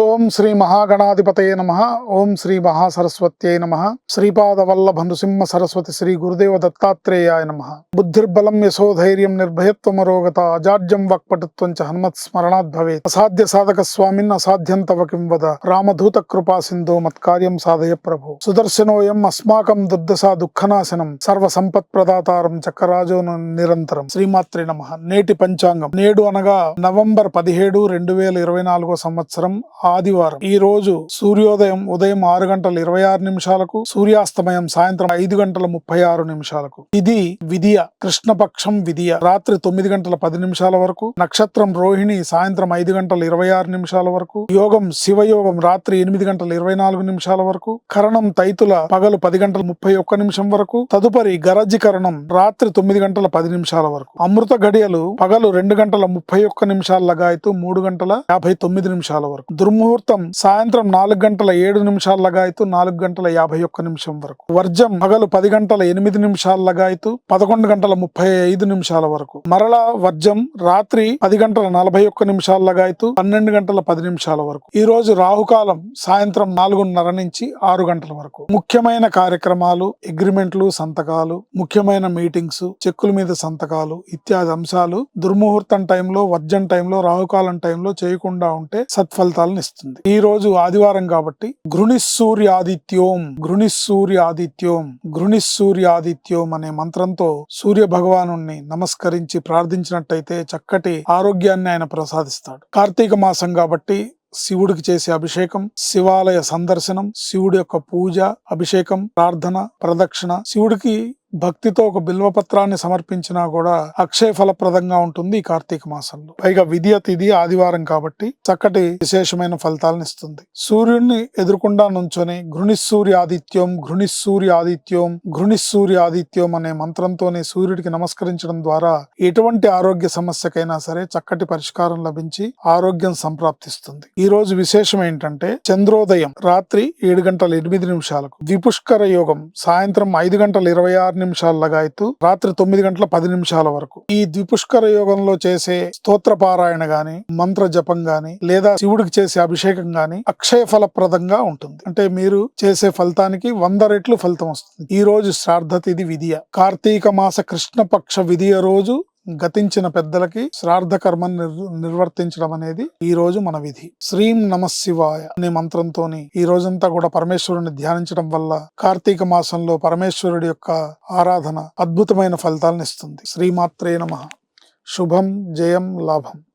ఓం శ్రీ మహాగణాధిపతయే నమః. ఓం శ్రీ మహాసరస్వత్యై నమః. శ్రీపాదవల్లభ నృసింహ సరస్వతి శ్రీ గురుదేవ దత్తాత్రేయాయ నమః. బుద్ధిర్బలం యశోధైర్యం నిర్భయత్వమరోగత అజాడ్యం వక్పటుత్వం చ హనుమత్స్మరణాద్ భవేత్. అసాధ్య సాధక స్వామిన్ అసాధ్యం తవ కిం వద. రామధూత కృపా సింధో మత్కార్యం సాధయ ప్రభు. సుదర్శనోయం అస్మాకం దుర్దశా దుఃఖనాశనం సర్వ సంపత్ ప్రదాతారం చక్రరాజో నిరంతరం. శ్రీమాత్రే నమః. నేటి పంచాంగం. నేడు అనగా నవంబర్ 17, 2024 సంవత్సరం ఆదివారం. ఈ రోజు సూర్యోదయం ఉదయం 6 గంటల 26 నిమిషాలకు, సూర్యాస్తమయం సాయంత్రం 5 గంటల 36 నిమిషాలకు. ఇది విదియ, కృష్ణపక్షం విదియ. రాత్రి 9 గంటల 10 నిమిషాల వరకు. నక్షత్రం రోహిణి సాయంత్రం 5 గంటల 26 నిమిషాల వరకు. యోగం శివయోగం రాత్రి 8 గంటల 24 నిమిషాల వరకు. కరణం తైతుల పగలు 10 గంటల 31 నిమిషం వరకు. తదుపరి గరజి కరణం రాత్రి 9 గంటల 10 నిమిషాల వరకు. అమృత గడియలు పగలు 2 గంటల 31 నిమిషాల లగాయతు 3 గంటల 55 నిమిషాల వరకు. దుర్ముహూర్తం సాయంత్రం 4 గంటల 7 నిమిషాల లగాయతు 4 గంటల 51 నిమిషం వరకు. వర్జం పగలు 10 గంటల 8 నిమిషాల లగాయతు 11 గంటల 35 నిమిషాల వరకు. మరలా వర్జం రాత్రి 10 గంటల 41 నిమిషాల లగాయతు 12 గంటల 10 నిమిషాల వరకు. ఈ రోజు రాహుకాలం సాయంత్రం 4:30 నుంచి 6 గంటల వరకు. ముఖ్యమైన కార్యక్రమాలు, అగ్రిమెంట్లు, సంతకాలు, ముఖ్యమైన మీటింగ్స్, చెక్కుల మీద సంతకాలు ఇత్యాది అంశాలు దుర్ముహూర్తం టైంలో, వర్జం టైంలో, రాహుకాలం టైంలో చేయకుండా ఉంటే సత్ఫలితాలను ఇస్తుంది. ఈ రోజు ఆదివారం కాబట్టి గృణిస్సూర్యాదిత్యోం గృణిస్సూర్యాదిత్యోం గృణిస్సూర్యాదిత్యోం అనే మంత్రంతో సూర్య భగవాను నమస్కరించి ప్రార్థించినట్టయితే చక్కటి ఆరోగ్యాన్ని ఆయన ప్రసాదిస్తాడు. కార్తీక మాసం కాబట్టి శివుడికి చేసే అభిషేకం, శివాలయ సందర్శనం, శివుడి యొక్క పూజ, అభిషేకం, ప్రార్థన, ప్రదక్షిణ, శివుడికి భక్తితో ఒక బిల్వపత్రాన్ని సమర్పించినా కూడా అక్షయ ఫలప్రదంగా ఉంటుంది ఈ కార్తీక మాసంలో. పైగా విద్య తిథి ఆదివారం కాబట్టి చక్కటి విశేషమైన ఫలితాలను ఇస్తుంది. సూర్యుడిని ఎదురుకుండా నుంచొని గృణిస్సూర్యాదిత్యం గృణిస్సూర్యాదిత్యం గృణిస్సూర్యాదిత్యం అనే మంత్రంతోనే సూర్యుడికి నమస్కరించడం ద్వారా ఎటువంటి ఆరోగ్య సమస్యకైనా సరే చక్కటి పరిష్కారం లభించి ఆరోగ్యం సంప్రాప్తిస్తుంది. ఈ రోజు విశేషం ఏంటంటే చంద్రోదయం రాత్రి 7 గంటల 8 నిమిషాలకు, ద్విపుష్కర యోగం సాయంత్రం 5 గంటల 26 నిమిషాల లగాయతు రాత్రి 9 గంటల 10 నిమిషాల వరకు. ఈ ద్విపుష్కర యోగంలో చేసే స్తోత్ర పారాయణ గాని, మంత్ర జపం గాని, లేదా శివుడికి చేసే అభిషేకం గాని అక్షయ ఫలప్రదంగా ఉంటుంది. అంటే మీరు చేసే ఫలితానికి 100 రెట్లు ఫలితం వస్తుంది. ఈ రోజు శ్రాద్ధ తిథి విదియ. కార్తీక మాస కృష్ణపక్ష విదియ రోజు గతించిన పెద్దలకి శ్రాద్ధ కర్మను నిర్వర్తించడం అనేది ఈ రోజు మన విధి. శ్రీం నమ శివాయ అనే మంత్రంతోని ఈ రోజంతా కూడా పరమేశ్వరుని ధ్యానించడం వల్ల కార్తీక మాసంలో పరమేశ్వరుడి యొక్క ఆరాధన అద్భుతమైన ఫలితాలను ఇస్తుంది. శ్రీమాత్రే నమః. శుభం, జయం, లాభం.